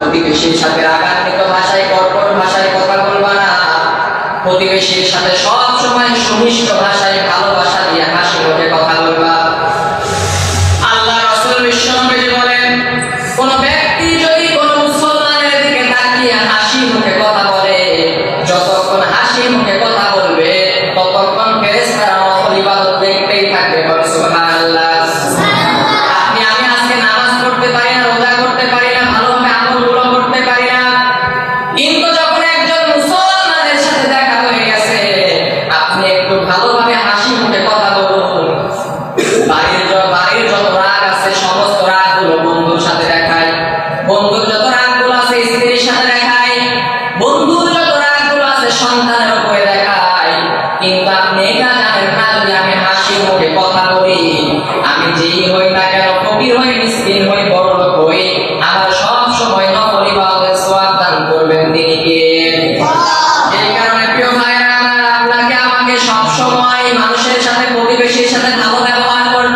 প্রতিবেশীর সাথে রাগান্বিত ভাষায় কর্কট ভাষায় কথা বলবা না। প্রতিবেশীর সাথে সব সময় সুমিষ্ট ভাষায় ভালোবাসা দিয়ে হাসি মুখে কথা বলবা। আল্লাহ রাসূল বিশ্বনবী বলেন, কোন ব্যক্তি যদি কোন মুসলমানের দিকে তাকিয়ে হাসি মুখে কথা বলে, যতক্ষণ হাসি মুখে কথা বলবে ততক্ষণ ফেরেশতারা নফল ইবাদত দেখতেই থাকবে। বলে সুবহানাল্লাহ। আপনি আমি আজকে নামাজ পড়তে পারি না, রোজা করতে পারি না, ভালোভাবে আমলগুলো করতে পারি না, কিন্তু যখন একজন মুসলমানের সাথে দেখা হয়ে গেছে, আপনি একটু ভালোভাবে হাসি মুখে কথা বলুন। বাড়ির যত রাগ আছে সমস্ত রাগগুলো বন্ধুর সাথে দেখায়, বন্ধুর যত রাগগুলো আছে স্ত্রীর সাথে দেখায়, বন্ধুর যত রাগগুলো আছে সন্তানের উপরে দেখায়। কিন্তু আপনি এটা জানেন না, যদি আমি হাসি মুখে কথা বলি, আমি যেই হই না কেন, ফকির হই, মিসকিন হই, বড়লোক হই, আমার সব সময় নফল ইবাদতের সওয়াব দান করবেন তিনি কে? এই কারণে প্রিয় ভাইরা আমার, আপনাকে আমাকে সব সময় মানুষের সাথে, প্রতিবেশীর সাথে ভালো ব্যবহার